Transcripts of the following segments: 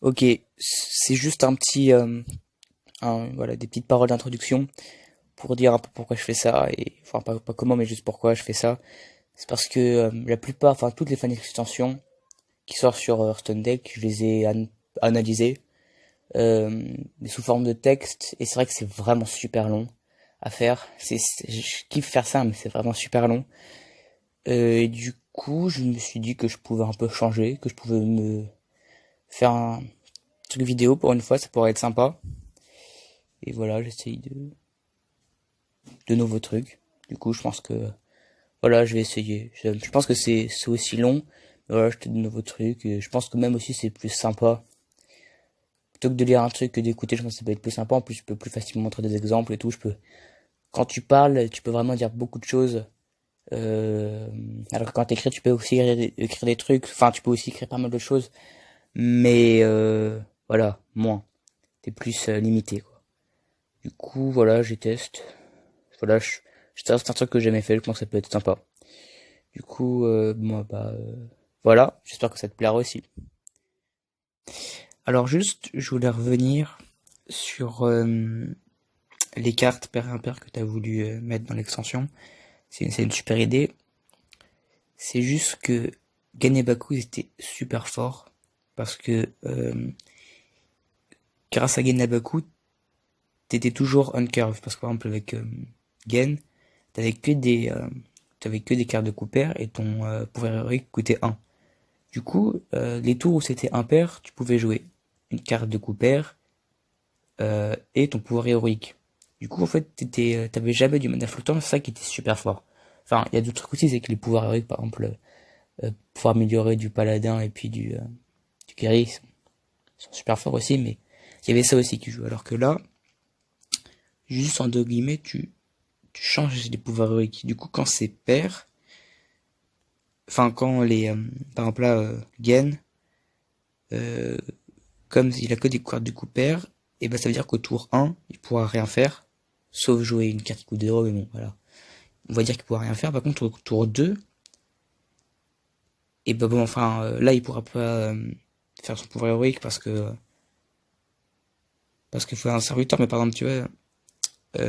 Ok, c'est juste un petit, voilà, des petites paroles d'introduction pour dire un peu pourquoi je fais ça et enfin pas comment, mais juste pourquoi je fais ça. C'est parce que la plupart, enfin toutes les fan extensions qui sortent sur Hearthstone Deck, je les ai analysées mais sous forme de texte et c'est vrai que c'est vraiment super long à faire. Je kiffe faire ça, mais c'est vraiment super long. Et du coup, je me suis dit que je pouvais un peu changer, que je pouvais me faire un truc vidéo pour une fois, ça pourrait être sympa. Et voilà, j'essaye de nouveaux trucs. Du coup, je pense que voilà, je vais essayer. Je pense que c'est aussi long. Mais voilà, je te de nouveaux trucs. Et je pense que même aussi c'est plus sympa. Plutôt que de lire un truc que d'écouter, je pense que ça peut être plus sympa. En plus, je peux plus facilement montrer des exemples et tout. Je peux, quand tu parles, tu peux vraiment dire beaucoup de choses. Euh, alors que quand t'écris, tu peux aussi écrire des trucs. Enfin, tu peux aussi écrire pas mal de choses. Mais voilà, moins. T'es plus limité, quoi. Du coup, voilà, j'ai teste. Voilà, c'est un truc que j'ai jamais fait. Je pense que ça peut être sympa. Du coup, moi, voilà. J'espère que ça te plaira aussi. Alors juste, je voulais revenir sur les cartes pair impair que tu as voulu mettre dans l'extension. C'est une super idée. C'est juste que Ganebaku était super fort parce que grâce à Ganebaku, t'étais toujours on curve. Parce que par exemple avec Gen, t'avais que des t'avais que des cartes de Cooper et ton pouvoir héroïque coûtait 1. Du coup, les tours où c'était impair, tu pouvais jouer une carte de Cooper et ton pouvoir héroïque. Du coup, en fait, t'avais jamais du mana flottant, c'est ça qui était super fort. Enfin, il y a d'autres trucs aussi, c'est que les pouvoirs héroïques, par exemple, pouvoir améliorer du paladin et puis du guerrier, sont super forts aussi, mais il y avait ça aussi qui joue. Alors que là, juste en deux guillemets, tu changes les pouvoirs héroïques. Du coup, quand c'est pair, enfin, quand par exemple là, Gen, euh, comme il a que des cartes de coup pair, et ben ça veut dire qu'au tour 1, il pourra rien faire, sauf jouer une carte coup de héros, mais bon, voilà. On va dire qu'il pourra rien faire. Par contre, au tour 2, et ben bon, enfin, là, il pourra pas faire son pouvoir héroïque parce qu'il faut un serviteur. Mais par exemple, tu vois,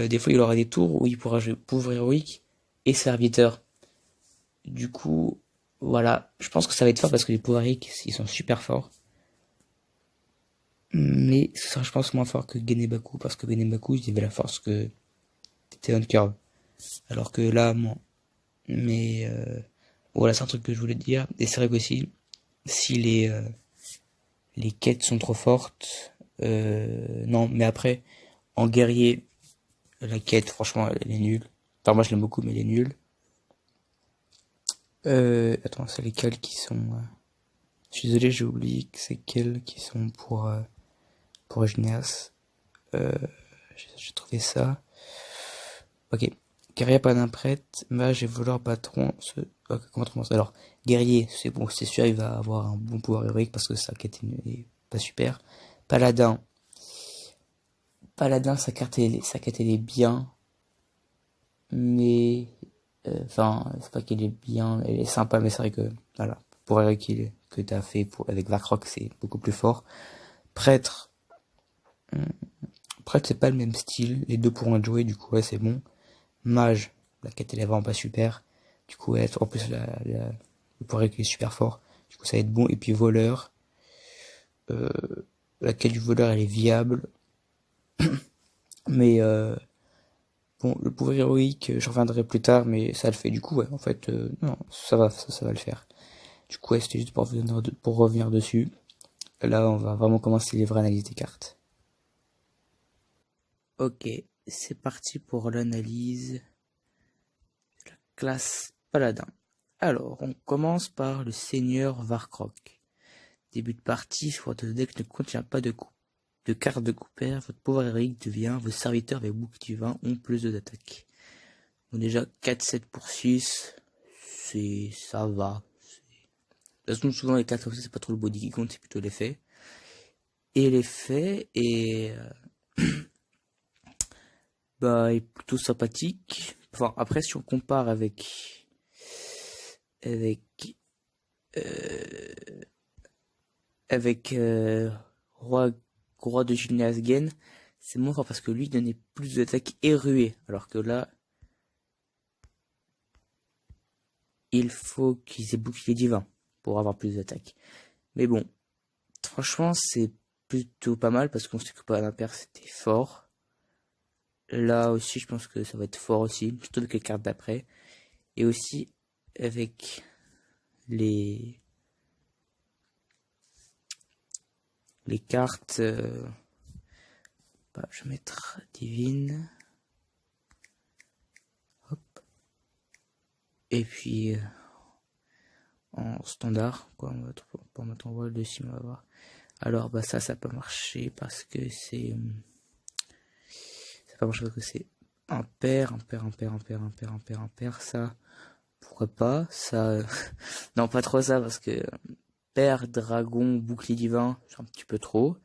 des fois, il aura des tours où il pourra jouer pouvoir héroïque et serviteur. Du coup, voilà, je pense que ça va être fort parce que les pouvoirs héroïques, ils sont super forts. Mais ce sera, je pense, moins fort que Genebaku parce que Genebaku, il avait la force que Theon Curve. Alors que là, moins. Mais voilà, c'est un truc que je voulais te dire. Et c'est vrai qu'aussi, si les quêtes sont trop fortes, non, mais après, en guerrier, la quête, franchement, elle est nulle. Enfin, moi, je l'aime beaucoup, mais elle est nulle. Attends, c'est lesquels qui sont... Je suis désolé, j'ai oublié que c'est quels qui sont pour Eugénias. Euh, j'ai trouvé ça. Ok. Guerrier pas d'un prêtre, mage et voleur patron. Ok, comment on commence? Alors, guerrier, c'est bon, c'est sûr, il va avoir un bon pouvoir héroïque parce que sa quête est pas super. Paladin. Paladin, sa quête elle est bien, mais enfin, c'est pas qu'elle est bien, elle est sympa, mais c'est vrai que voilà, pour héroïque que t'as fait avec Varrock, c'est beaucoup plus fort. Prêtre, hum, prêtre c'est pas le même style, les deux pourront être joués, du coup ouais c'est bon. Mage, la quête elle est vraiment pas super. Du coup, ouais, en plus, le pouvoir est super fort. Du coup, ça va être bon. Et puis, voleur. Euh, la quête du voleur, elle est viable. Mais, bon, le pouvoir héroïque, je reviendrai plus tard, mais ça le fait. Du coup, ouais, en fait, non, ça va le faire. Du coup, ouais, c'était juste pour revenir dessus. Là, on va vraiment commencer les vraies analyses des cartes. Ok, c'est parti pour l'analyse de la classe paladin. Alors, on commence par le seigneur Varkrok. Début de partie, si votre deck ne contient pas de cartes de Cooper, votre pouvoir héroïque devient vos serviteurs avec bouclier divin ont plus de d'attaque. Donc déjà 4-7 pour 6, ça va. De toute façon, souvent les 4 pour 6, c'est pas trop le body qui compte, c'est plutôt l'effet. Et l'effet est plutôt sympathique. Enfin, après, si on compare avec, euh, avec roi de Gilneas Ghaen, c'est moins fort parce que lui donnait plus d'attaque et ruée. Alors que là, il faut qu'ils aient bouclier divin pour avoir plus d'attaque. Mais bon, franchement, c'est plutôt pas mal parce qu'on sait que pas l'impair c'était fort. Là aussi, je pense que ça va être fort aussi, surtout avec les cartes d'après. Et aussi avec les cartes. Je vais mettre divine. Hop. Et puis en standard, quoi, on va pour mettre en voile dessus, on va voir. Alors ça peut marcher parce que c'est ça peut marcher parce que c'est impair, ça pourquoi pas, ça non pas trop ça parce que père, dragon, bouclier divin, c'est un petit peu trop.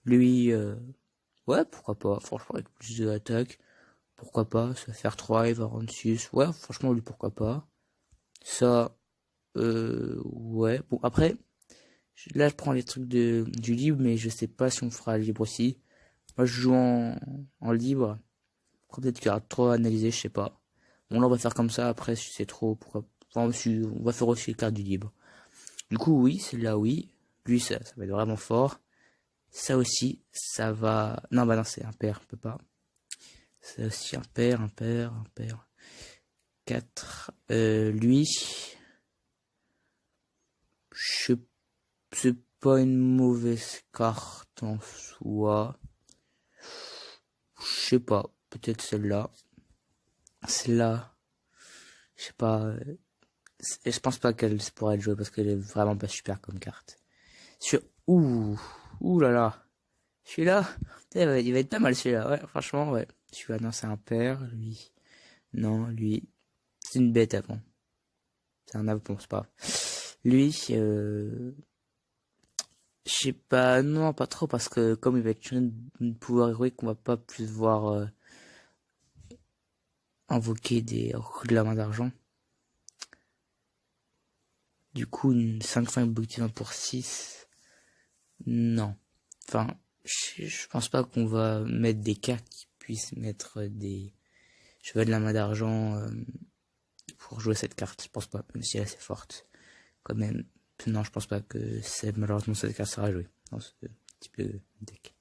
Lui ouais, pourquoi pas, franchement avec plus d'attaque, pourquoi pas, ça va faire 3, il va rendre 6, ouais, franchement lui pourquoi pas. Ça ouais, bon après là je prends les trucs du libre mais je sais pas si on fera libre aussi. Moi je joue en libre. Peut-être qu'il y aura trop à analyser, je sais pas. Bon là on va faire comme ça, après si c'est trop, pourquoi. Enfin si, on va faire aussi les cartes du libre. Du coup oui, celle-là oui. Lui ça va être vraiment fort. Ça aussi, ça va. Non non c'est impair, on peut pas. C'est aussi impair. 4. Lui. C'est pas une mauvaise carte en soi. Je sais pas, peut-être celle-là. Celle-là, je sais pas. Je pense pas qu'elle pourrait être jouée parce qu'elle est vraiment pas super comme carte. Ouh là là. Celui-là, il va être pas mal celui-là. Ouais, franchement, ouais. Celui-là, non, c'est un père. Lui, non, lui, c'est une bête avant. C'est un ave, pense pas. Lui, je sais pas, non, pas trop parce que comme il va être une pouvoir héroïque, on va pas plus voir invoquer des de la main d'argent. Du coup, une 5-5 bouclier pour 6. Non. Enfin, je pense pas qu'on va mettre des cartes qui puissent mettre des cheveux de la main d'argent pour jouer cette carte. Je pense pas, même si elle est assez forte. Quand même, non, je pense pas que malheureusement cette carte sera jouée dans ce type de deck.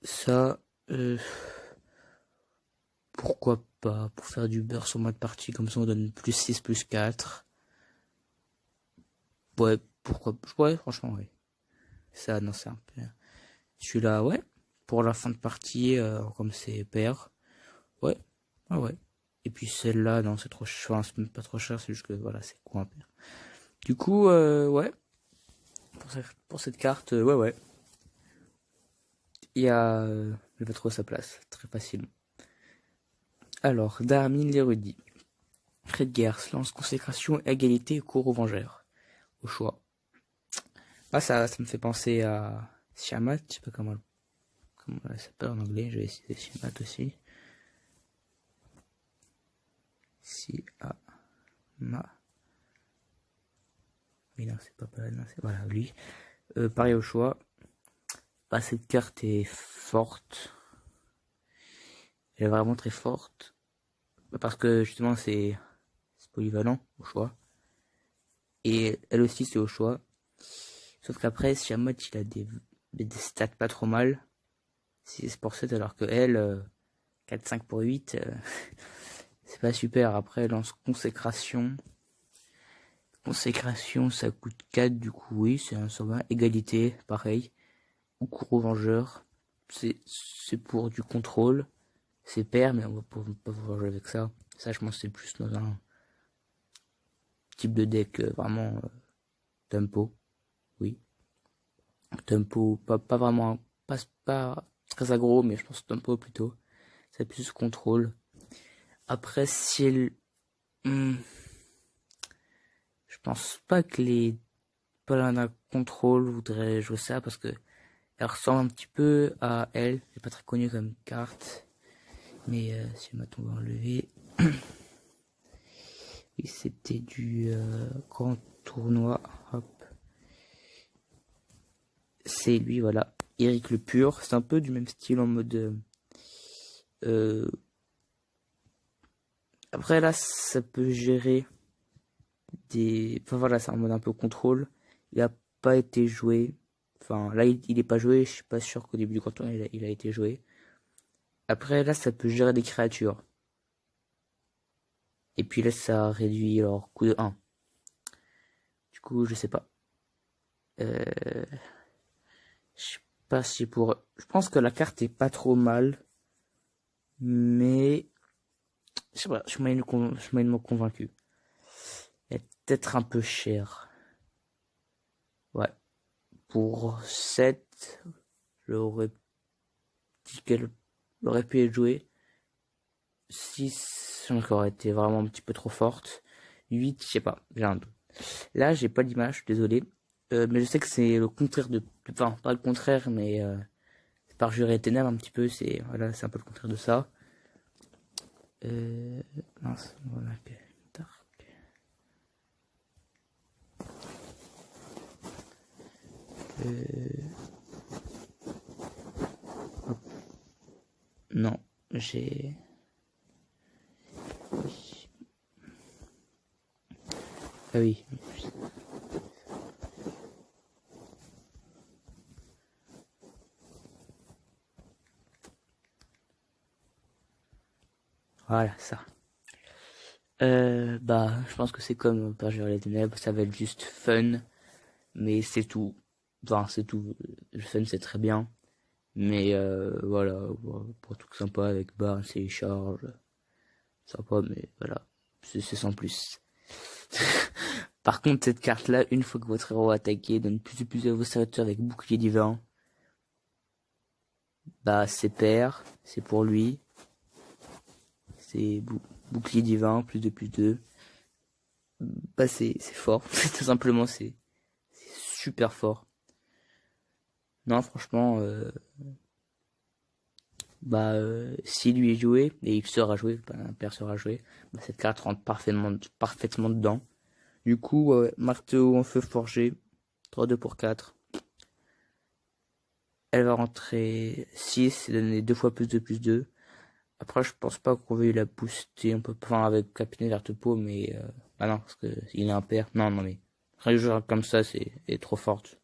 Ça, pourquoi pas, pour faire du beurre sur mode partie, comme ça on donne plus 6, plus 4. Ouais, pourquoi, ouais, franchement, ouais. Ça, non, c'est un peu. Celui-là, ouais. Pour la fin de partie, comme c'est pair. Ouais. Ah ouais. Et puis celle-là, non, c'est trop cher. Enfin, c'est même pas trop cher, c'est juste que voilà, c'est quoi un pair. Du coup, ouais. Pour cette carte, ouais. Il va trouver sa place, très facilement. Alors, Darmin l'érudit. Redgers, lance consécration, égalité, cours au vengeur. Au choix. Ah, ça me fait penser à Siamat, je sais pas comment elle s'appelle en anglais, je vais essayer Siamat aussi. Siamat. Oui, non, c'est pas pareil, c'est voilà, lui. Pareil au choix. Cette carte est forte. Elle est vraiment très forte. Parce que justement, c'est polyvalent au choix. Et elle aussi, c'est au choix. Sauf qu'après, Siamat, il a des stats pas trop mal. 6 pour 7, alors que elle, 4-5 pour 8, c'est pas super. Après, elle lance consécration. Consécration, ça coûte 4, du coup, oui, c'est un 120. Égalité, pareil. Ou cours au vengeur. C'est pour du contrôle. C'est pair, mais on va pas pouvoir jouer avec ça. Ça, je pense que c'est plus dans un type de deck vraiment tempo. Oui. Tempo, pas vraiment, pas très aggro, mais je pense tempo plutôt. C'est plus contrôle. Après, si elle... je pense pas que les paladins contrôle voudraient jouer ça parce que elle ressemble un petit peu à elle. Elle est pas très connue comme carte. Mais si on va enlever... oui, c'était du grand tournoi. Hop. c'est lui, voilà. Eric le Pur. C'est un peu du même style en mode... Après là, ça peut gérer des... Enfin voilà, c'est un mode un peu contrôle. Il a pas été joué. Enfin là, il est pas joué. Je suis pas sûr qu'au début du canton, il a été joué. Après là, ça peut gérer des créatures. Et puis là, ça réduit leur coût de 1. Du coup, je sais pas. Je sais pas si pour... Je pense que la carte est pas trop mal. Mais... Je sais pas, je suis moyennement convaincu. Elle est peut-être un peu chère. Ouais. Pour 7, j'aurais dit qu'elle aurait pu être jouée. 6, encore été vraiment un petit peu trop forte. 8, je sais pas, j'ai un doute. Là, j'ai pas l'image, désolé. Mais je sais que c'est le contraire de... Enfin, pas le contraire, mais... c'est par Juré et Ténèbres un petit peu, c'est... Voilà, c'est un peu le contraire de ça. Mince, voilà, Dark. Non, j'ai... Ah oui. Voilà, ça. Bah, je pense que c'est comme Purger les Ténèbres, ça va être juste fun, mais c'est tout. Enfin, c'est tout. Le fun, c'est très bien. Mais voilà, pour tout sympa avec barre, c'est charge. Sympa, mais voilà. C'est sans plus. Par contre, cette carte-là, une fois que votre héros a attaqué, donne plus à vos serviteurs avec bouclier divin. Bah, c'est pair, c'est pour lui. C'est bouclier divin, plus 2. Bah, c'est fort. Tout simplement, c'est super fort. Non, franchement, si lui est joué, et il sera joué, un pair sera joué, bah, cette carte rentre parfaitement dedans. Du coup, marteau en feu forgé, 3-2 pour 4. Elle va rentrer 6 et donner 2 fois plus 2. Après, je pense pas qu'on veuille la booster un peu, enfin, avec Capitaine Vertepo, mais, bah non, parce que il est impair. Non, mais, rien comme ça, elle est trop forte.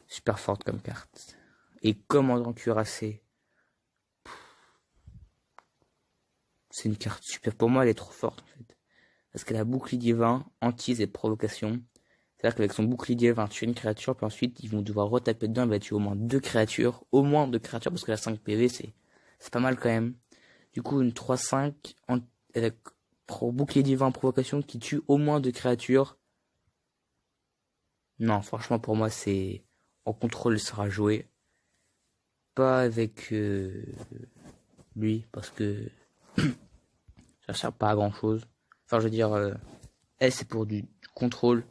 Super forte comme carte. Et commandant cuirassé. C'est une carte super. Pour moi, elle est trop forte, en fait. Parce qu'elle a bouclier divin, hantise et provocation. C'est-à-dire qu'avec son bouclier divin, va tuer une créature, puis ensuite, ils vont devoir retaper dedans, elle va tuer au moins 2 créatures. Au moins 2 créatures, parce que la 5 PV, c'est pas mal quand même. Du coup, une 3-5, avec bouclier divin, provocation, qui tue au moins 2 créatures. Non, franchement, pour moi, c'est... En contrôle, il sera joué. Pas avec lui, parce que ça sert pas à grand-chose. Enfin, je veux dire, elle, c'est pour du contrôle.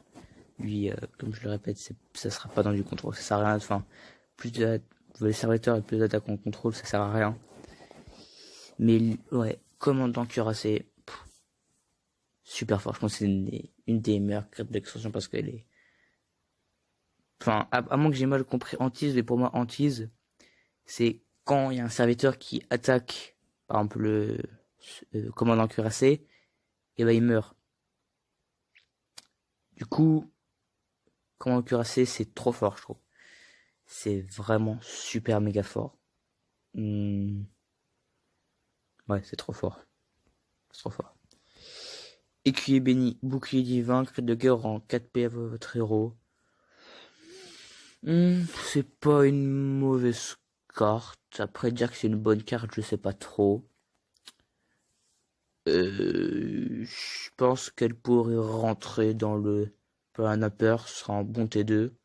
Lui, comme je le répète, ça sera pas dans du contrôle. Ça sert à rien. Enfin, les serviteurs et plus d'attaques en contrôle, ça sert à rien. Mais, ouais, commandant cuirassé, super fort. Je pense que c'est une des meilleures cartes de l'extension parce qu'elle est... Enfin, à moins que j'ai mal compris hantise, mais pour moi, hantise, c'est quand il y a un serviteur qui attaque, par exemple, le commandant cuirassé, et ben il meurt. Du coup, commandant cuirassé, c'est trop fort, je trouve. C'est vraiment super méga fort. Ouais, c'est trop fort. C'est trop fort. Écuyer béni, bouclier divin, cri de guerre en 4p à votre héros. C'est pas une mauvaise carte. Après, dire que c'est une bonne carte, je sais pas trop. Je pense qu'elle pourrait rentrer dans le un upper, ce sera un bon T2.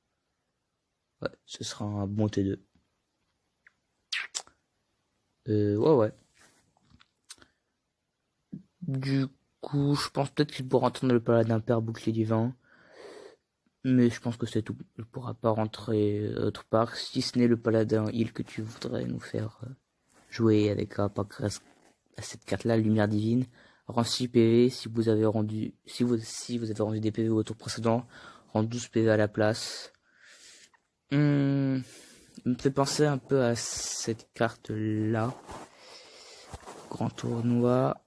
Ouais, ce sera un bon T2. Ouais. Du coup, je pense peut-être qu'il pourra rentrer dans le paladin père bouclier divin. Mais je pense que c'est tout. Il pourra pas rentrer autre part, si ce n'est le paladin heal que tu voudrais nous faire jouer avec à cette carte-là, lumière divine. Rend 6 PV si vous avez rendu des PV au tour précédent, rend 12 PV à la place. Me fait penser un peu à cette carte-là. Grand tournoi.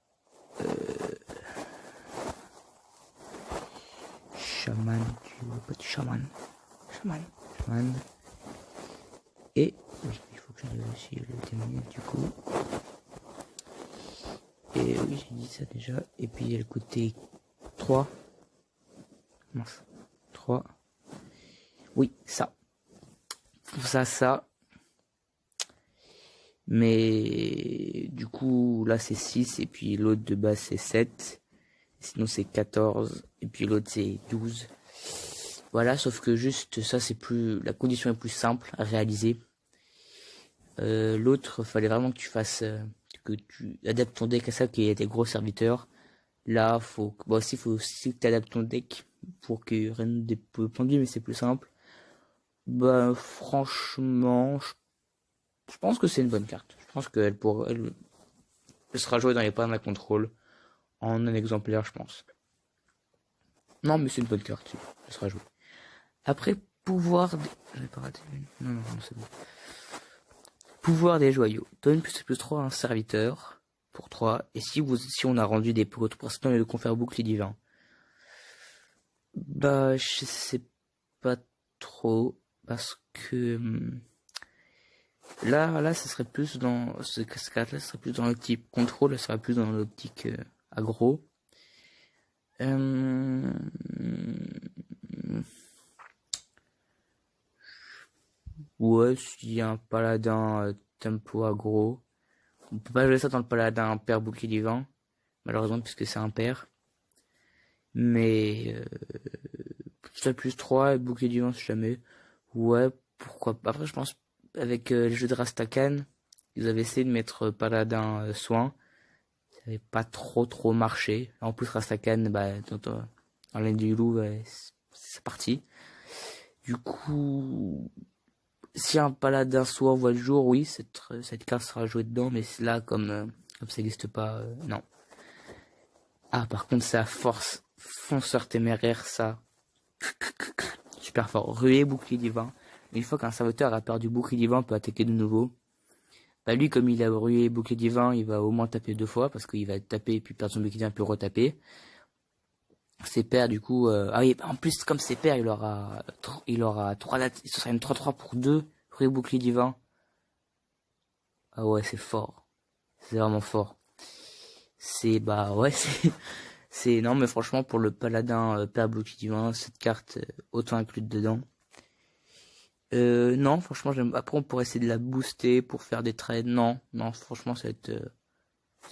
Chaman, tu vois pas du chaman. Chaman. Et, oui, il faut que je vérifie le témoin du coup. Et oui, j'ai dit ça déjà. Et puis il y a le côté 3. Mince. 3. Oui, ça. Ça. Mais du coup, là c'est 6 et puis l'autre de base c'est 7. Sinon c'est 14 et puis l'autre c'est 12. Voilà, sauf que juste ça c'est plus... La condition est plus simple à réaliser. L'autre, fallait vraiment que tu fasses... que tu adaptes ton deck à ça, qu'il y ait des gros serviteurs. Là, faut aussi que tu adaptes ton deck pour qu'il rende des pendus, mais c'est plus simple. Bah franchement, je pense que c'est une bonne carte. Je pense qu'elle elle sera jouée dans les panneaux à contrôle en un exemplaire, je pense. Non, mais c'est une bonne carte, elle sera jouée. Après, pouvoir... J'avais pas raté une. Non, c'est bon. Pouvoir des joyaux. Donne plus 3 à un serviteur pour 3. Et si on a rendu des potes précédents et le confère bouclier divin. Bah, je sais pas trop. Parce que là, ça serait plus dans ce carte-là, ça serait plus dans l'optique contrôle, ça serait plus dans l'optique aggro. Ouais, s'il y a un paladin tempo aggro, on peut pas jouer ça dans le paladin père bouclier divin, malheureusement puisque c'est un père. Mais ça plus 3 et bouclier divin si jamais. Ouais, pourquoi pas. Après je pense avec les jeux de Rastakan, ils avaient essayé de mettre paladin soin. Ça avait pas trop marché. En plus Rastakan, bah dans l'aine du loup, c'est parti. Du coup, si un paladin soin voit le jour, oui, cette carte sera jouée dedans, mais là comme ça n'existe pas, non. Ah, par contre, ça force fonceur téméraire, ça. Super fort. Ruée, bouclier divin. Une fois qu'un serviteur a perdu bouclier divin, peut attaquer de nouveau. Bah lui, comme il a rué bouclier divin, il va au moins taper 2 fois, parce qu'il va taper, puis perdre son bouclier divin, puis retaper. Ses pairs, du coup... Ah oui, en plus, comme ses pairs, il aura 3 dates. Ce sera une 3-3 pour 2. Ruée, bouclier divin. Ah ouais, c'est fort. C'est vraiment fort. Bah ouais, non, mais franchement, pour le paladin père bouclier divin, cette carte, autant incluse dedans. Non, franchement, après, on pourrait essayer de la booster pour faire des trades. Non, franchement, c'est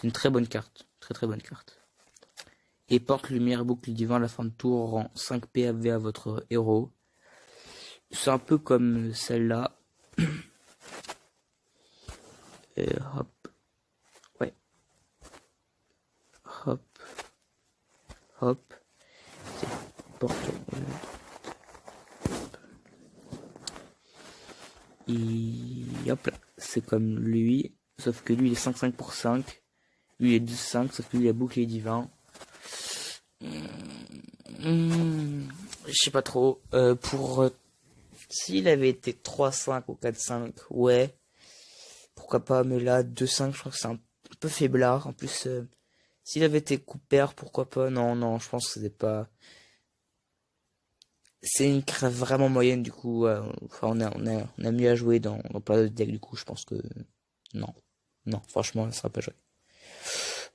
une très bonne carte. Très bonne carte. Et porte lumière bouclier divin à la fin de tour rend 5 PAV à votre héros. C'est un peu comme celle-là. Hop. Ouais. Hop. Porte. Et hop là. C'est comme lui. Sauf que lui, il est 5-5 pour 5. Lui, il est 10-5, sauf que lui, il a bouclier divin. Je sais pas trop. S'il avait été 3-5 ou 4-5, ouais. Pourquoi pas, mais là, 2-5, je crois que c'est un peu faiblard. En plus, s'il avait été coup-père, pourquoi pas. Non, je pense que c'était pas... C'est une carte vraiment moyenne, du coup. Enfin, on a mieux à jouer dans plein de decks, du coup, je pense que... Non, franchement, ça sera pas joué.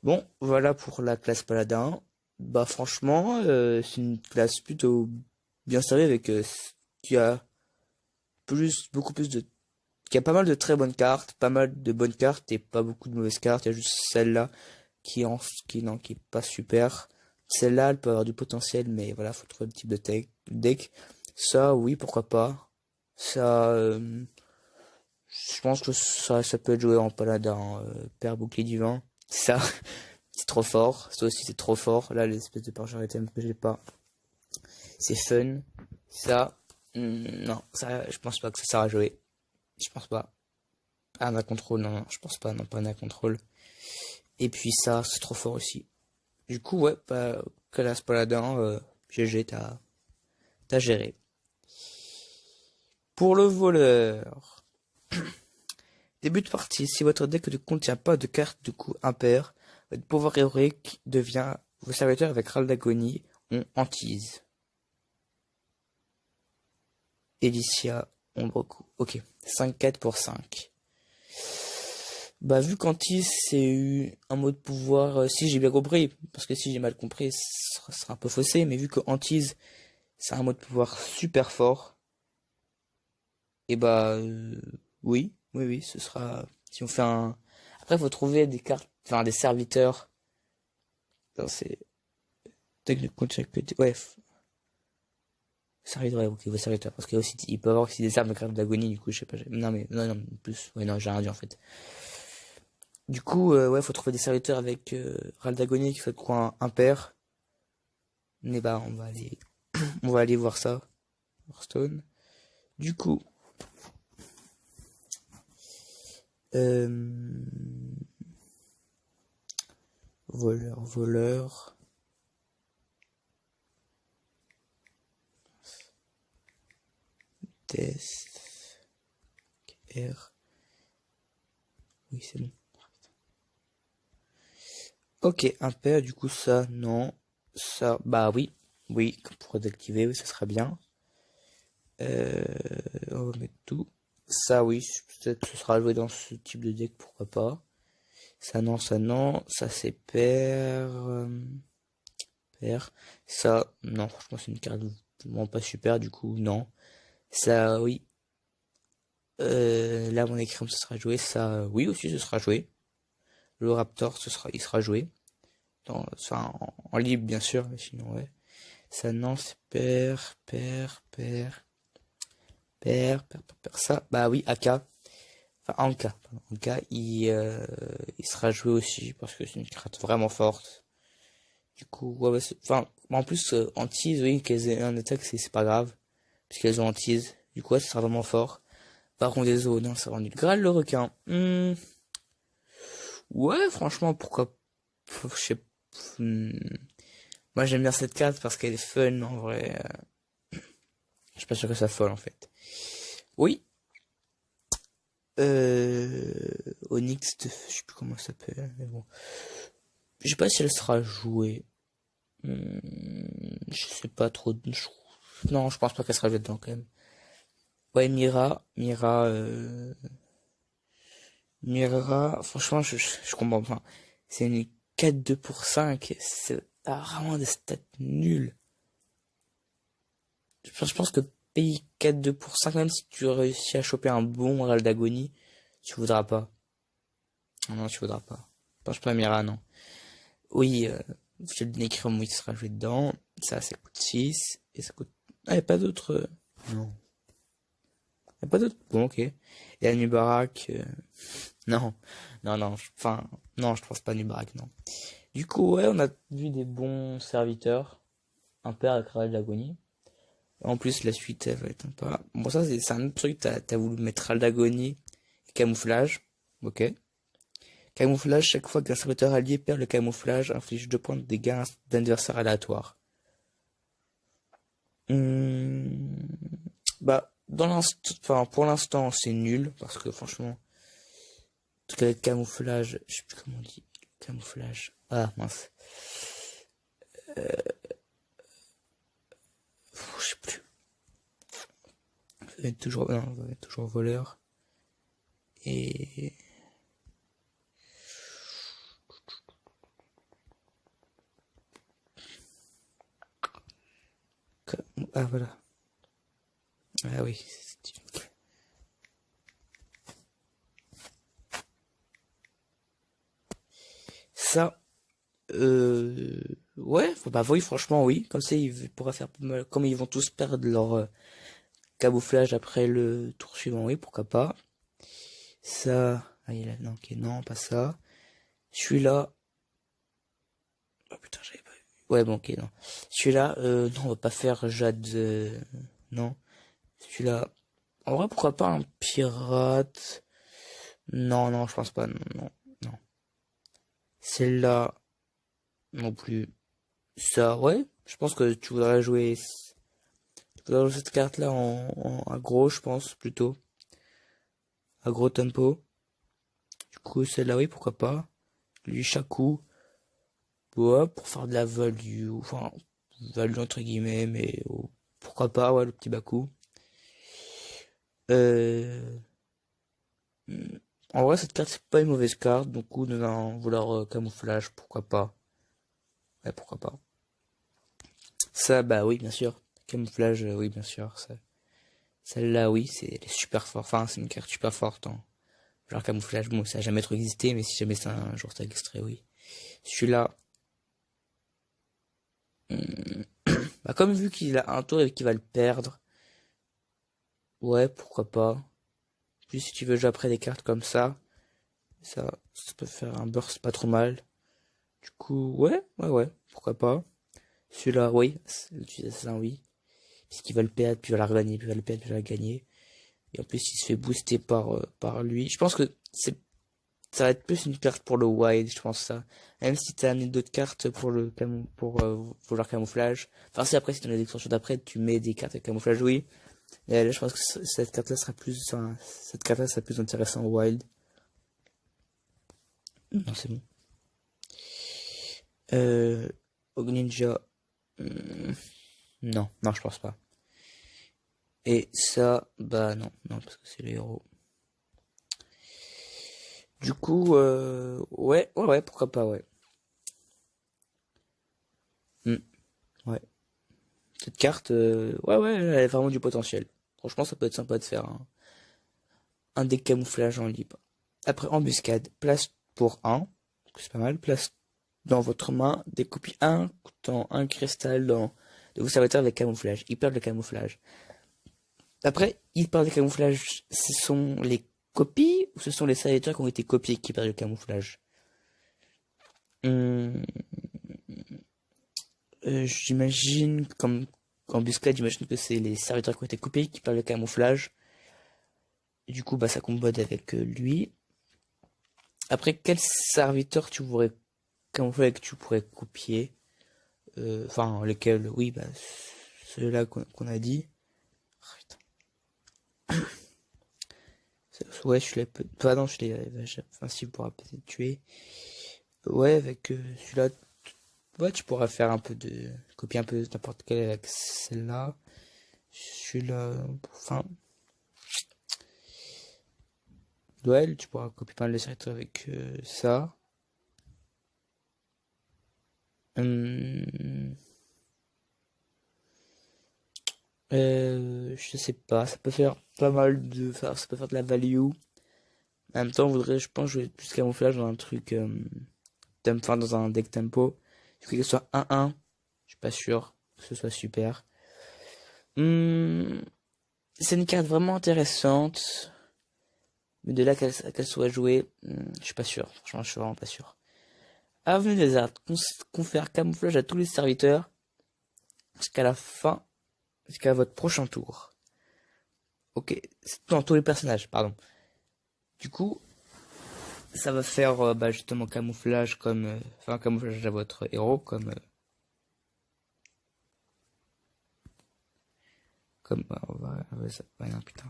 Bon, voilà pour la classe paladin. Bah franchement, c'est une classe plutôt bien servie avec qui a qui a pas mal de très bonnes cartes, pas mal de bonnes cartes et pas beaucoup de mauvaises cartes. Il y a juste celle-là qui est pas super. Celle-là, elle peut avoir du potentiel, mais voilà, faut trouver le type de deck. Ça, oui, pourquoi pas. Ça, je pense que ça peut être joué en paladin, père bouclier divin. Ça, c'est trop fort. Ça aussi, c'est trop fort. Là, l'espèce de parcheur item que j'ai pas. C'est fun. Ça, non, ça, je pense pas que ça sert à jouer. Je pense pas. Ah, un contrôle, non, je pense pas, non, pas un contrôle. Et puis ça, c'est trop fort aussi. Du coup, ouais, bah, Calas Paladin, GG, t'as géré. Pour le voleur. Début de partie. Si votre deck ne contient pas de cartes de coup impair, votre pouvoir héroïque devient vos serviteurs avec Râle d'Agonie ont Hantise. Elicia, Ombre Coup. Ok. 5-4 pour 5. Bah, vu qu'Hantise, c'est un mot de pouvoir, si j'ai bien compris, parce que si j'ai mal compris, ce sera un peu faussé, mais vu que Hantise, c'est un mot de pouvoir super fort, et bah, oui, ce sera, si on fait un, après, faut trouver des cartes, enfin, des serviteurs, dans ces, techniques, ouais, serviteurs, ouais, ok, vos serviteurs, parce qu'il y a aussi, il peut y avoir aussi des armes de cartes d'agonie, du coup, je sais pas, non, mais, non, plus, ouais, non, j'ai rien dit, en fait. Du coup, ouais, faut trouver des serviteurs avec, Râle d'Agonie qui fait de quoi un pair. Mais bah, on va aller voir ça. Hearthstone. Du coup, euh, voleur. Test. R. Oui, c'est bon. Ok, impair, du coup, ça, non. Ça, bah oui. Oui, pour désactiver, oui, ça sera bien. On va mettre tout. Ça, oui, peut-être ce sera joué dans ce type de deck, pourquoi pas. Ça, non, ça, non. Ça, c'est pair. Pair. Ça, non, franchement, c'est une carte vraiment pas super, du coup, non. Ça, oui. Là, mon écran, ce sera joué. Ça, oui, aussi, ce sera joué. Le Raptor, il sera joué. Enfin, en libre, bien sûr, mais sinon, ouais. Ça, non, c'est pair. Ça, bah oui, AK. Enfin, Anka, pardon. Anka, il sera joué aussi, parce que c'est une carte vraiment forte. Du coup, ouais, enfin, en plus, Antise, oui, qu'elles aient un attaque, c'est pas grave. Puisqu'elles ont Antise. Du coup, ouais, ça sera vraiment fort. Baron des eaux, non, ça rend nul. Graal le requin. Ouais, franchement, pourquoi, je sais, hmm. Moi, j'aime bien cette carte parce qu'elle est fun, en vrai. Je suis pas sûr que ça folle, en fait. Oui. Onyx, je sais plus comment ça s'appelle, mais bon. Je sais pas si elle sera jouée. Je sais pas trop. Non, je pense pas qu'elle sera jouée dedans, quand même. Ouais, Mira, franchement, je comprends pas. C'est une 4-2 pour 5. C'est vraiment des stats nuls. Je pense que payer 4-2 pour 5, même si tu réussis à choper un bon Râle d'Agonie, tu voudras pas. Non, tu voudras pas. Pense pas à Mira, non. Oui, je le écrire, oui, ça sera joué dedans. Ça coûte 6. Et ça coûte... Ah, y a pas d'autres... Non. Y a pas d'autres... Bon, ok. Et la Nubarak... Non. Enfin, non, je pense pas à Nubarak, non. Du coup, ouais, on a vu des bons serviteurs. Un père avec Râle d'Agonie. En plus, la suite, elle va être sympa. Bon, ça, c'est un autre truc. T'as voulu mettre Râle d'Agonie et camouflage. Ok. Camouflage, chaque fois qu'un serviteur allié perd le camouflage, inflige 2 points de dégâts d'adversaire aléatoire. Bah, enfin, pour l'instant, c'est nul, parce que franchement, tout le camouflage, je sais plus comment on dit, camouflage. Ah, mince. Je sais plus. Ça va être toujours, non, ça va être toujours voleur. Et, ah, voilà. Ah oui. Ça, ouais, bah oui, franchement, oui. Comme ça, il pourra faire pas mal. Comme ils vont tous perdre leur camouflage après le tour suivant, oui, pourquoi pas. Ça, ah, non, ok, non, pas ça. Celui-là, oh putain, j'avais pas vu. Ouais, bon, ok, non. Celui-là, non, on va pas faire Jade, non. Celui-là, en vrai, pourquoi pas un pirate? Non, je pense pas, non. Celle-là, non plus. Ça, ouais, je pense que tu voudrais jouer Dans cette carte là à gros, je pense, plutôt. À gros tempo. Du coup, celle-là, oui, pourquoi pas. Lui, chaque coup. Ouais, pour faire de la value. Enfin, value entre guillemets, mais pourquoi pas, ouais, le petit Baku. Euh, En vrai, cette carte, c'est pas une mauvaise carte. Donc, coup, dans un voleur camouflage, pourquoi pas. Ouais, pourquoi pas. Ça, bah oui, bien sûr. Camouflage, oui, bien sûr. Ça. Celle-là, oui, elle est super forte. Enfin, c'est une carte super forte. Hein. Genre camouflage, bon, ça a jamais trop existé, mais si jamais c'est un jour ça extrait, oui. Celui-là, bah comme vu qu'il a un tour et qu'il va le perdre, ouais, pourquoi pas. Puis si tu veux jouer après des cartes comme ça peut faire un burst pas trop mal. Du coup, ouais, pourquoi pas. Celui-là, oui, c'est un oui. Puisqu'il va le perdre, puis il va la regagner, puis il va le perdre, puis il va la gagner. Et en plus, il se fait booster par lui. Je pense que ça va être plus une carte pour le wild, je pense ça. Même si t'as amené d'autres cartes pour pour leur camouflage. Enfin, si après, si t'en as des extensions d'après, tu mets des cartes avec camouflage, oui. Mais là, je pense que cette carte-là sera plus, enfin, cette carte-là sera plus intéressant au wild. Non, c'est bon. Euh, Ninja. Non, je pense pas. Et ça, bah non, parce que c'est le héros. Du coup, ouais, pourquoi pas, ouais. Hmm, ouais. Cette carte, ouais, elle a vraiment du potentiel. Franchement, ça peut être sympa de faire un deck camouflage en libre. Après, embuscade, place pour un, c'est pas mal, place dans votre main, découpez un cristal de vos serviteurs avec camouflage. Ils perdent le camouflage. Après, ils perdent le camouflage, ce sont les copies ou ce sont les serviteurs qui ont été copiés qui perdent le camouflage? Hum, J'imagine, comme embuscade, j'imagine que c'est les serviteurs qui ont été copiés qui perdent le camouflage. Du coup, bah, ça combote avec lui. Après, quel serviteur tu pourrais camoufler que tu pourrais copier? Enfin, lesquels, oui, bah, ceux-là qu'on a dit. Oh, putain. Ouais, je l'ai non, je l'ai, enfin, si, pourra peut-être tuer. Ouais, avec celui-là, ouais, tu pourras faire un peu de, copier un peu n'importe quel avec celle-là. Celui-là, enfin, duel, tu pourras copier pas mal de serviteurs avec ça. Hum, je sais pas, ça peut faire pas mal ça peut faire de la value. En même temps, on voudrait, je pense, jouer plus camouflage dans un truc, enfin, dans un deck tempo. Du coup, que ce soit 1-1, je suis pas sûr que ce soit super. Hum, c'est une carte vraiment intéressante, mais de là qu'elle soit jouée, je suis pas sûr. Franchement, je suis vraiment pas sûr. Avenue des Arts, confère camouflage à tous les serviteurs jusqu'à la fin, jusqu'à votre prochain tour. Ok, c'est dans tous les personnages, pardon. Du coup, ça va faire bah, justement camouflage comme, enfin camouflage à votre héros comme, ouais, non, putain.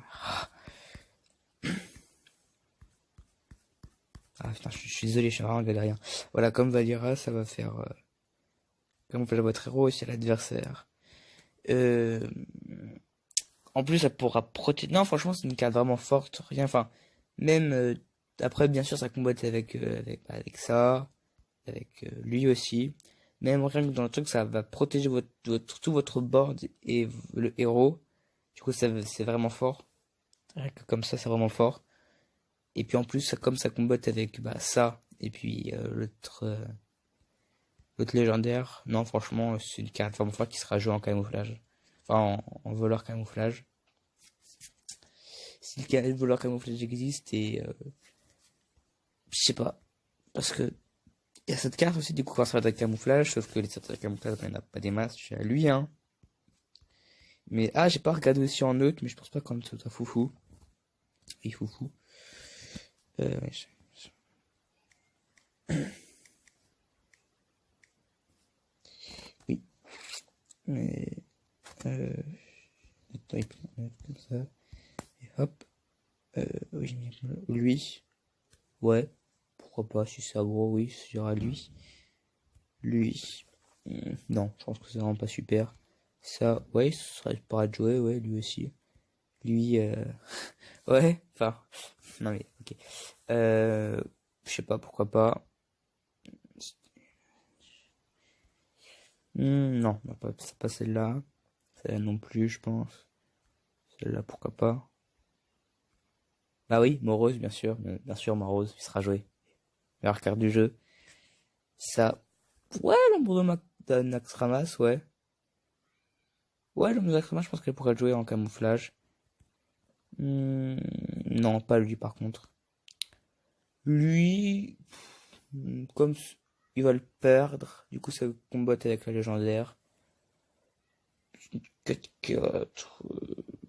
Ah putain, je suis désolé, je suis vraiment galérien. Voilà, comme Valira, ça va faire camouflage à votre héros et à l'adversaire. Euh, En plus, ça pourra protéger. Non, franchement, c'est une carte vraiment forte. Rien, enfin, même après, bien sûr, ça combatte avec ça, avec lui aussi. Même rien que dans le truc, ça va protéger tout votre board et le héros. Du coup, c'est vraiment fort. Rien que comme ça, c'est vraiment fort. Et puis en plus, comme ça combatte avec bah, ça et puis l'autre légendaire, non, franchement, c'est une carte vraiment forte qui sera jouée en camouflage. Enfin, en voleur camouflage. Si le voleur camouflage existe et je sais pas. Parce que il y a cette carte aussi du coup quand ça va de camouflage, sauf que les sortes de camouflage, il n'y en a pas des masses chez lui, hein. Mais j'ai pas regardé aussi en neutre, mais je pense pas qu'on soit foufou. Oui, foufou. Ouais, oui. Mais Attends, il met comme ça. Et hop. Oui, lui. Ouais. Pourquoi pas, si c'est aggro, oui, je dirais lui. Lui. Non, je pense que c'est vraiment pas super. Ça, ouais, ce serait pas de jouer, ouais, lui aussi. Lui, ouais, enfin, non mais, ok. Je sais pas, pourquoi pas. Non, c'est pas celle-là. Celle-là non plus, je pense. Celle-là, pourquoi pas. Bah oui, Morose, bien sûr. Bien sûr, Morose, il sera joué. Meilleure carte du jeu. Ça. Ouais, l'ombre de Naxxramas, ouais. Ouais, l'ombre de Naxxramas, je pense qu'elle pourrait le jouer en camouflage. Non, pas lui, par contre. Lui, comme il va le perdre, du coup, ça combat avec la légendaire. 4-4,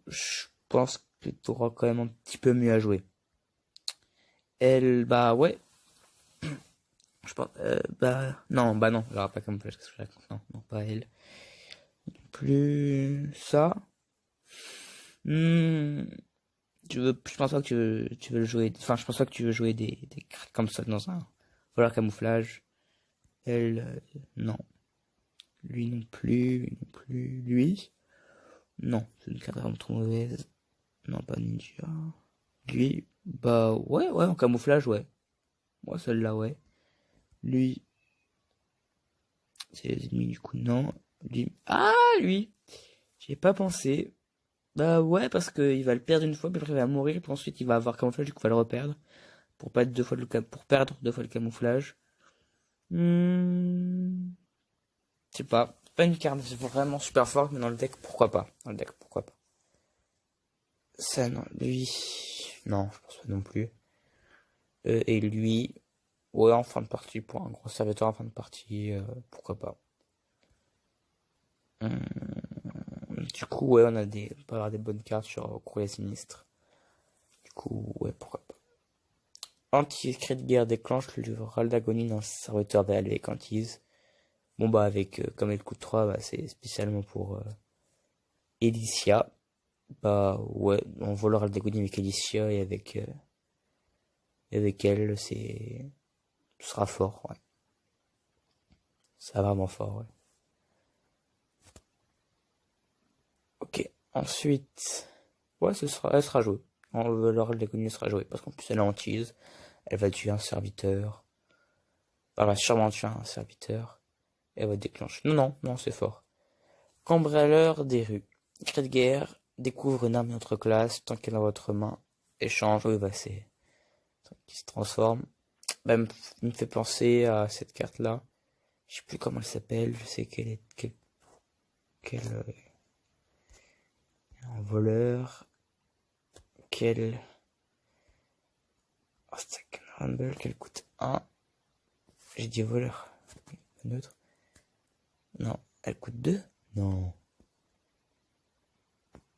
je pense que t'auras quand même un petit peu mieux à jouer. Elle, bah ouais. Je pense, bah non, elle aura pas comme flash, non, non, pas elle. Plus ça. Je pense pas que tu veux le jouer, enfin, je pense pas que tu veux jouer des cartes comme ça dans un voleur camouflage. Elle, non. Lui non plus, lui non plus, lui. Non, c'est une carte vraiment trop mauvaise. Non, pas ninja. Lui, bah ouais, en camouflage, ouais. Moi, celle-là, ouais. Lui, c'est les ennemis, du coup, non. Lui, lui, j'y ai pas pensé. Bah ouais, parce que il va le perdre une fois, puis après il va mourir, puis ensuite il va avoir camouflage, du coup il va le reperdre. Pour pas être pour perdre deux fois le camouflage. Je sais pas. C'est pas une carte vraiment super forte, mais dans le deck, pourquoi pas. Dans le deck, pourquoi pas. Ça, non, lui. Non, je pense pas non plus. Et lui. Ouais, en fin de partie, pour un gros serviteur en fin de partie, pourquoi pas. Du coup, ouais, on peut avoir des bonnes cartes sur Courrier Sinistre. Du coup, ouais, pourquoi pas. Anti-écrit de guerre déclenche le râle d'agonie d'un serviteur VL avec Antise. Bon, bah, avec, comme elle coûte 3, bah, c'est spécialement pour, Elicia. Bah, ouais, on voit le râle d'agonie avec Elicia et avec elle, ce sera fort, ouais. Ça sera vraiment fort, ouais. Ok, ensuite, ouais, elle sera jouée. Le rôle d'agonie sera joué parce qu'en plus elle est hantise, elle va tuer un serviteur, elle va sûrement tuer un serviteur, et elle va déclencher. Non, c'est fort. Cambrioleur des rues. Cri de guerre, découvre une arme entre classes, tant qu'elle est dans votre main, échange, oui, bah qui se transforme. Bah, me fait penser à cette carte-là. Je sais plus comment elle s'appelle, je sais un voleur, Stack Rumble, qu'elle coûte 1. J'ai dit voleur. Neutre. Non, elle coûte 2. Non.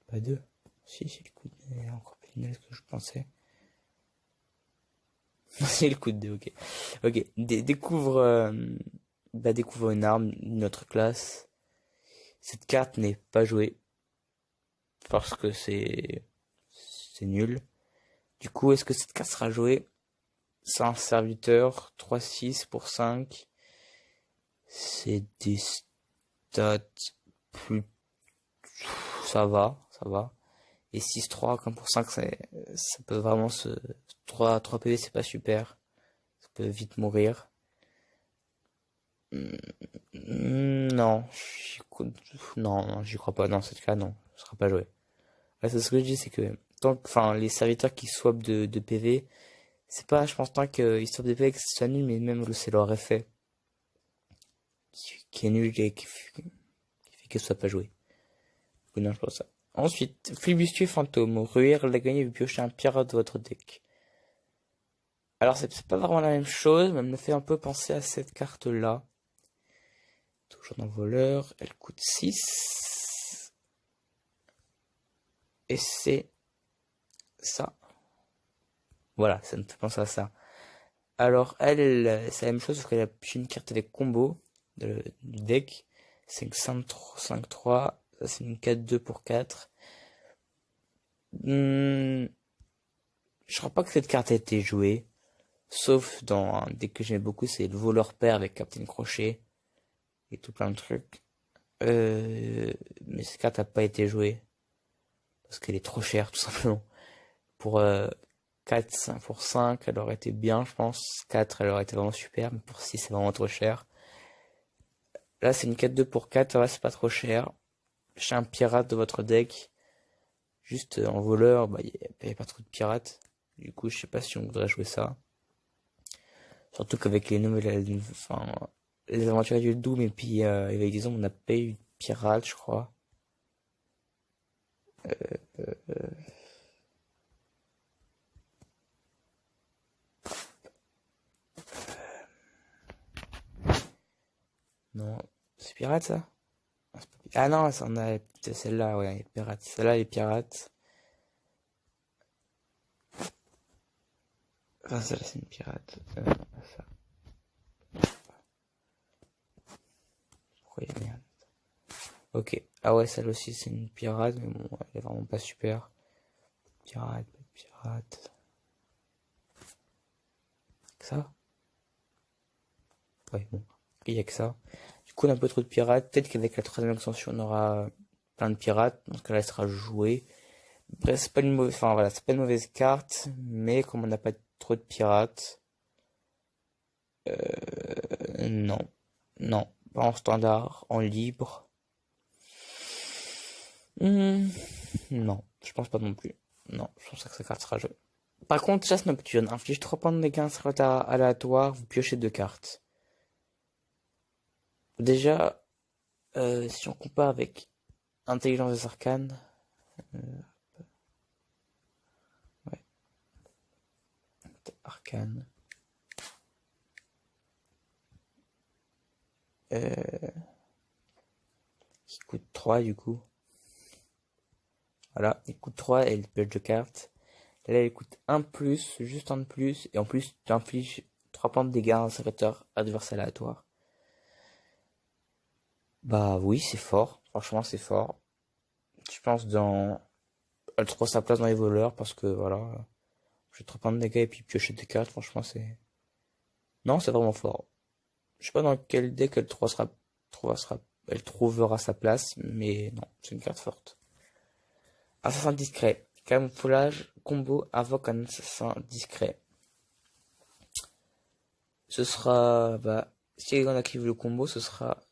Pas 2. Si, elle coûte encore plus nul que je pensais. Si, elle coûte 2, ok. Ok, découvre une arme d'une autre classe. Cette carte n'est pas jouée. Parce que c'est nul. Du coup, est-ce que cette carte sera jouée? C'est un serviteur, 3-6 pour 5. C'est des stats plus... Ça va. Et 6-3 comme pour 5, ça peut vraiment 3 PV, c'est pas super. Ça peut vite mourir. Non, j'y crois pas. Non, cette cas, non, ce sera pas joué. Ouais, c'est ce que je dis, c'est que les serviteurs qui swappent de PV, c'est pas, je pense, tant qu'ils swappent de PV que ce soit nul, mais même c'est leur effet qui est nul et qui fait que ce soit pas joué. Non, je pense ça. Ensuite, flibustier fantôme, ruire, la gagner vous piochez un pirate de votre deck. Alors c'est pas vraiment la même chose, mais elle me fait un peu penser à cette carte-là. Toujours dans voleur, elle coûte 6. Et c'est ça. Voilà, ça me fait penser à ça. Alors elle c'est la même chose, parce qu'elle a une carte avec combo du deck. C'est 5-3, ça c'est une 4-2 pour 4. Hmm, je crois pas que cette carte ait été jouée. Sauf dans un deck que j'aime beaucoup, c'est le voleur père avec Captain Crochet et tout plein de trucs. Mais cette carte n'a pas été jouée. Parce qu'elle est trop chère, tout simplement. Pour 4, 5, pour 5, elle aurait été bien, je pense. 4, elle aurait été vraiment super, mais pour 6, c'est vraiment trop cher. Là, c'est une 4-2 pour 4, ça va, c'est pas trop cher. J'ai un pirate de votre deck. Juste en voleur, bah, y a pas trop de pirates. Du coup, je sais pas si on voudrait jouer ça. Surtout qu'avec les nouvelles, enfin, les aventures du Doom et puis avec des hommes, on n'a pas eu de pirates, je crois. Non, c'est pirate ça? Ah, c'est pas ah non, ça en a c'est celle-là, ouais, les pirates. Celle-là, les pirates. Enfin, celle-là, c'est une pirate. Ça. Pourquoi il y a merde? Ok. Ah ouais, celle aussi, c'est une pirate, mais bon, elle est vraiment pas super. Pirate, pas de pirate. Que ça? Ouais, bon. Il y a que ça. Du coup, on a un peu trop de pirates. Peut-être qu'avec la troisième extension, on aura plein de pirates. Dans ce cas-là, elle sera jouée. Bref, c'est pas une mauvaise, enfin voilà, c'est pas une mauvaise carte, mais comme on n'a pas trop de pirates, non, non, pas en standard, en libre, Hmm, non, je pense pas non plus. Non, je pense que cette carte sera jouée. Par contre, chasse nocturne, inflige 3 points de dégâts aléatoires, vous piochez 2 cartes. Déjà, si on compare avec intelligence des arcanes, ouais, arcane, qui coûte 3 du coup. Voilà, il coûte 3 et il pioche 2 cartes. Là, il coûte un plus, juste un de plus, et en plus, tu infliges 3 points de dégâts à un serviteur adverse aléatoire. Bah oui, c'est fort. Franchement, c'est fort. Je pense dans... Elle trouve sa place dans les voleurs, parce que voilà, j'ai 3 points de dégâts et puis piocher des cartes, franchement, c'est... Non, c'est vraiment fort. Je sais pas dans quel deck elle trouvera sa place, mais non, c'est une carte forte. Assassin discret. Camouflage, combo, invoque un assassin discret. Ce sera, bah, si on active le combo, ce sera,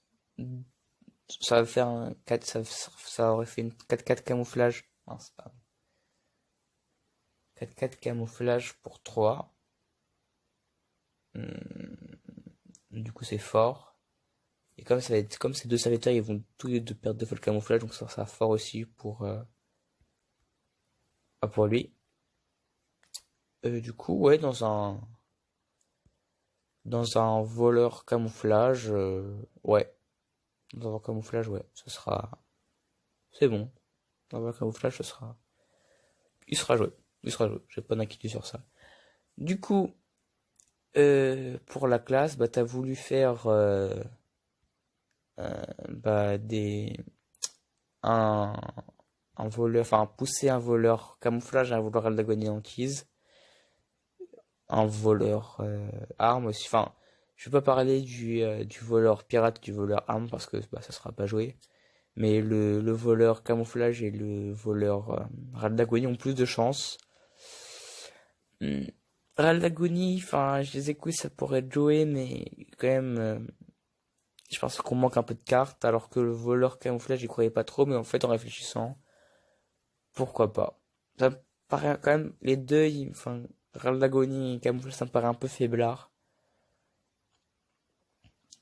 ça va faire un 4, ça aurait fait une 4-4 camouflage. Non, c'est pas 4-4 camouflage pour 3. Du coup, c'est fort. Et comme ça va être, comme ces deux serviteurs, ils vont tous les deux perdre 2 fois le camouflage, donc ça sera fort aussi pour lui. Du coup, ouais, dans un voleur camouflage, ouais. Dans un voleur camouflage, ouais, c'est bon. Dans un voleur camouflage, il sera joué. Il sera joué. J'ai pas d'inquiétude sur ça. Du coup, pour la classe, bah, t'as voulu faire, bah, un, un voleur, enfin, pousser un voleur camouflage à un voleur d'agonie hantise, un voleur, arme aussi, enfin, je vais pas parler du voleur pirate, du voleur arme, parce que, bah, ça sera pas joué. Mais le voleur camouflage et le voleur, râle d'agonie ont plus de chance. Hmm. Râle d'agonie, enfin, je les écoute, ça pourrait être joué, mais quand même, je pense qu'on manque un peu de cartes, alors que le voleur camouflage, j'y croyais pas trop, mais en fait, en réfléchissant, pourquoi pas. Ça me paraît quand même, les deux, enfin, râle d'agonie et camouflage, ça me paraît un peu faiblard.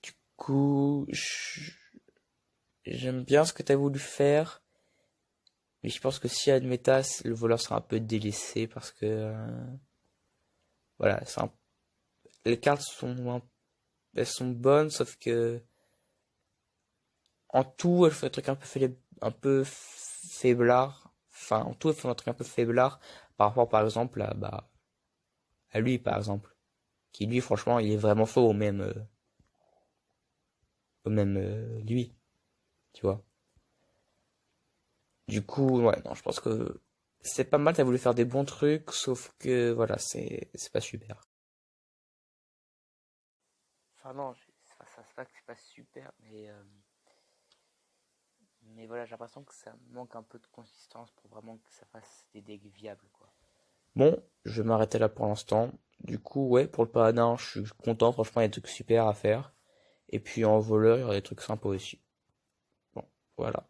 Du coup, j'aime bien ce que t'as voulu faire, mais je pense que si admettas, le voleur sera un peu délaissé, parce que, voilà, les cartes elles sont bonnes, sauf que, en tout, elle fait un truc un peu faiblard. Enfin, en tout, elle fait un truc un peu faiblard par rapport, par exemple, à lui, par exemple. Qui, lui, franchement, il est vraiment faux au même, lui, tu vois. Du coup, ouais, non, je pense que c'est pas mal, t'as voulu faire des bons trucs, sauf que voilà, c'est pas super. Enfin non, c'est pas ça, c'est pas que c'est pas super, mais voilà, j'ai l'impression que ça manque un peu de consistance pour vraiment que ça fasse des decks viables, quoi. Bon, je vais m'arrêter là pour l'instant. Du coup, ouais, pour le paladin, je suis content, franchement, il y a des trucs super à faire. Et puis en voleur, il y aura des trucs sympas aussi. Bon, voilà.